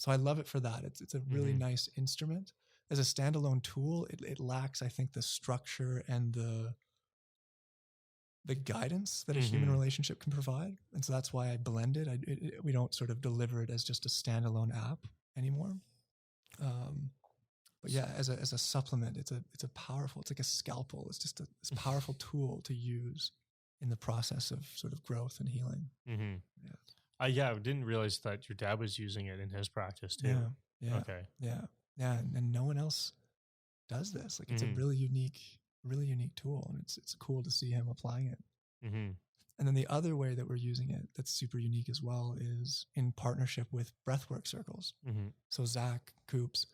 So I love it for that. It's a really nice instrument. As a standalone tool, it lacks, I think, the structure and the guidance that a human relationship can provide. And so that's why I blend it. We don't sort of deliver it as just a standalone app anymore. But yeah, as a supplement, it's a powerful, it's like a scalpel. It's just this powerful tool to use in the process of sort of growth and healing. I didn't realize that your dad was using it in his practice too. Yeah. Okay. Yeah. And no one else does this. Like it's a really unique tool, and it's cool to see him applying it. And then the other way that we're using it that's super unique as well is in partnership with breathwork circles. So Zach Coops,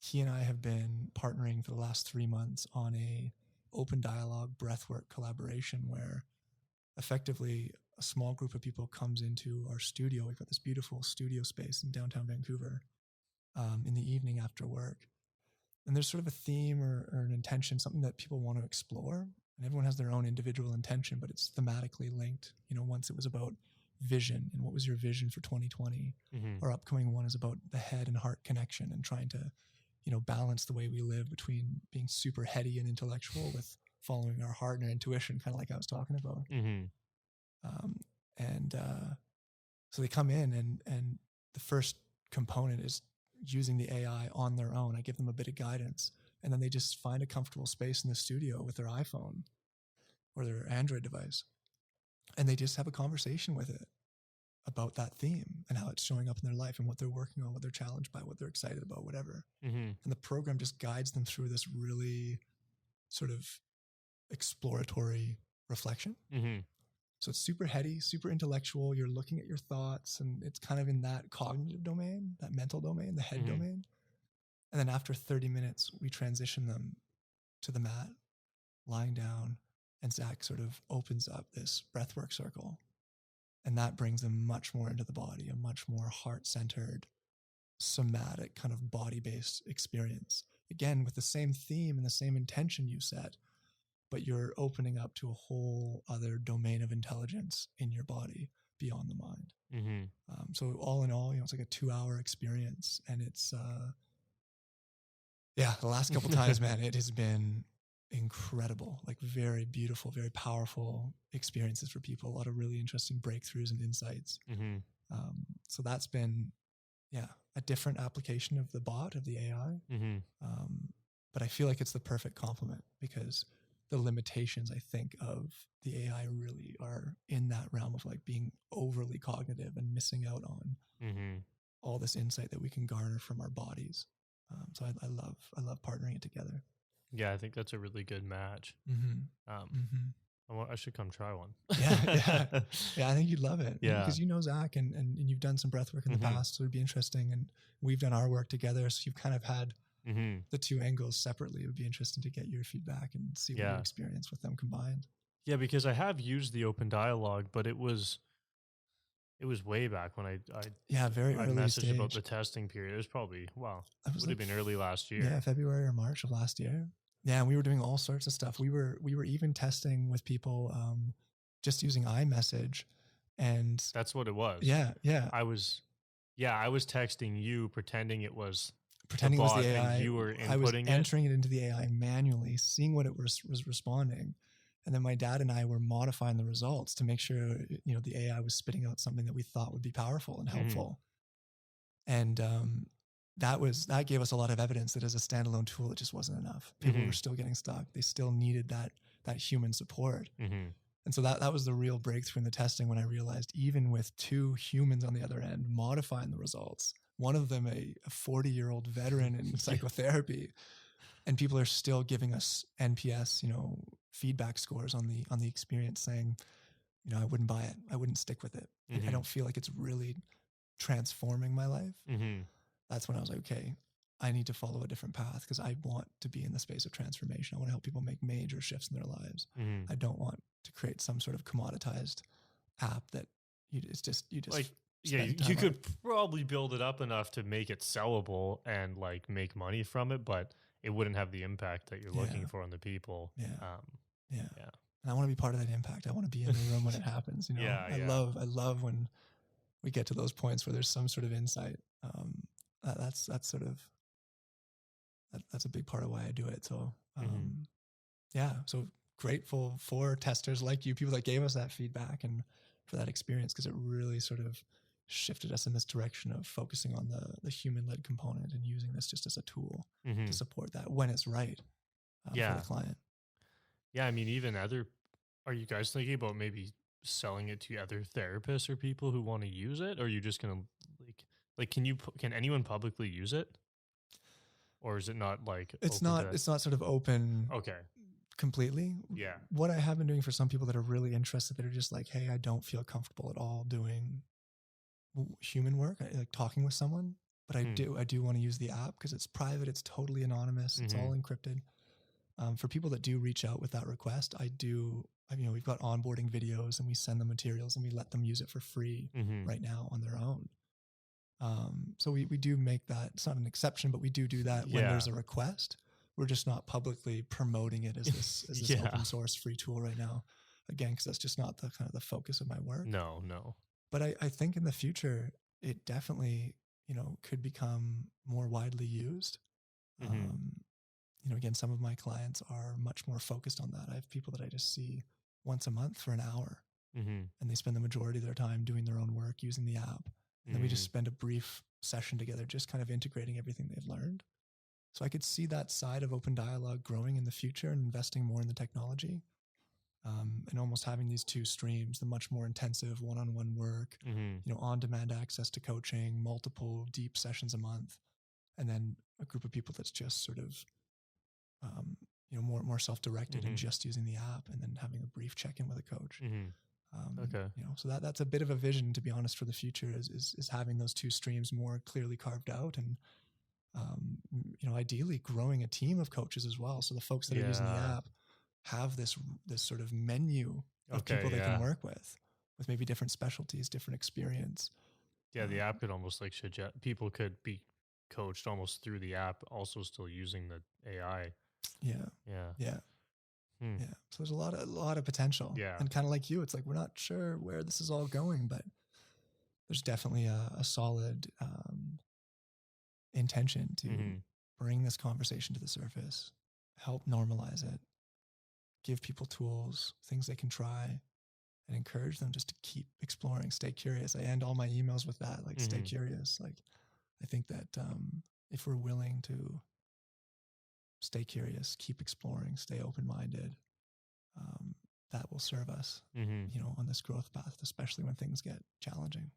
he and I have been partnering for the last 3 months on a open dialogue breathwork collaboration where effectively a small group of people comes into our studio. We've got this beautiful studio space in downtown Vancouver in the evening after work. And there's sort of a theme or an intention, something that people want to explore. And everyone has their own individual intention, but it's thematically linked. You know, once it was about vision and what was your vision for 2020. Our upcoming one is about the head and heart connection and trying to, you know, balance the way we live between being super heady and intellectual with following our heart and our intuition, kind of like I was talking about. So they come in and the first component is using the AI on their own. I give them a bit of guidance, and then they just find a comfortable space in the studio with their iPhone or their Android device, and they just have a conversation with it about that theme and how it's showing up in their life and what they're working on, what they're challenged by, what they're excited about, whatever. And the program just guides them through this really sort of exploratory reflection. So it's super heady, super intellectual. You're looking at your thoughts, and it's kind of in that cognitive domain, that mental domain, the head domain. And then after 30 minutes, we transition them to the mat, lying down, and Zach sort of opens up this breathwork circle. And that brings them much more into the body, a much more heart-centered, somatic kind of body-based experience. Again, with the same theme and the same intention you set, but you're opening up to a whole other domain of intelligence in your body beyond the mind. So all in all, you know, it's like a 2-hour experience, and it's, the last couple times, man, it has been incredible, like very beautiful, very powerful experiences for people. A lot of really interesting breakthroughs and insights. So that's been, a different application of the bot, of the AI. But I feel like it's the perfect complement because the limitations, I think, of the AI really are in that realm of like being overly cognitive and missing out on all this insight that we can garner from our bodies. So I love partnering it together. Yeah, I think that's a really good match. I should come try one. Yeah. I think you'd love it. Yeah, because you know Zach, and you've done some breath work in the past, so it'd be interesting. And we've done our work together, so you've kind of had the two angles separately. It would be interesting to get your feedback and see what you experience with them combined. Yeah, because I have used the open dialogue, but it was way back when I very early messaged stage. about the testing period. It was probably, it would have been early last year. Yeah, February or March of last year. Yeah, and we were doing all sorts of stuff. We were even testing with people just using iMessage, and that's what it was. Yeah. I was texting you pretending it was the AI. And you were inputting I was entering it into the AI manually, seeing what it was responding. And then my dad and I were modifying the results to make sure, you know, the AI was spitting out something that we thought would be powerful and helpful. And that gave us a lot of evidence that as a standalone tool, it just wasn't enough. People were still getting stuck. They still needed that human support. And so that was the real breakthrough in the testing when I realized even with two humans on the other end modifying the results, one of them a 40-year-old veteran in psychotherapy, and people are still giving us NPS, you know, feedback scores on the experience, saying, you know, I wouldn't buy it. I wouldn't stick with it. I don't feel like it's really transforming my life. That's when I was like, okay, I need to follow a different path because I want to be in the space of transformation. I want to help people make major shifts in their lives. I don't want to create some sort of commoditized app that you just like, you could probably build it up enough to make it sellable and like make money from it, but it wouldn't have the impact that you're looking for on the people. And I want to be part of that impact. I want to be in the room when it happens. You know, I love when we get to those points where there's some sort of insight. That's sort of that's a big part of why I do it. So yeah, so grateful for testers like you, people that gave us that feedback and for that experience, because it really sort of shifted us in this direction of focusing on the human-led component and using this just as a tool to support that when it's right for the client. Yeah, I mean, even are you guys thinking about maybe selling it to other therapists or people who want to use it? Or are you just going to can anyone publicly use it? Or is it not like it's not sort of open okay completely. Yeah. What I have been doing for some people that are really interested, that are just like, hey, I don't feel comfortable at all doing human work, like talking with someone, but I do want to use the app because it's private, it's totally anonymous, it's all encrypted. For people that do reach out with that request, we've got onboarding videos and we send them materials and we let them use it for free right now on their own. So we do make that, it's not an exception, but we do that when there's a request. We're just not publicly promoting it as this open source free tool right now. Again, because that's just not the kind of the focus of my work. No. But I think in the future, it definitely, could become more widely used. Again, some of my clients are much more focused on that. I have people that I just see once a month for an hour, and they spend the majority of their time doing their own work using the app. And then we just spend a brief session together, just kind of integrating everything they've learned. So I could see that side of open dialogue growing in the future and investing more in the technology, and almost having these two streams, the much more intensive one-on-one work, on-demand access to coaching, multiple deep sessions a month, and then a group of people that's just sort of, more self-directed and just using the app, and then having a brief check-in with a coach. Okay. So that's a bit of a vision, to be honest, for the future is having those two streams more clearly carved out, and ideally growing a team of coaches as well. So the folks that are using the app have this sort of menu of people they can work with maybe different specialties, different experience. Yeah, the app could almost suggest people could be coached almost through the app, also still using the AI. Yeah. So there's a lot of potential. Yeah. And kind of like you, it's like, we're not sure where this is all going, but there's definitely a solid intention to bring this conversation to the surface, help normalize it, give people tools, things they can try, and encourage them just to keep exploring, stay curious. I end all my emails with that, like, stay curious. Like, I think that if we're willing to stay curious, keep exploring, stay open-minded, that will serve us, on this growth path, especially when things get challenging.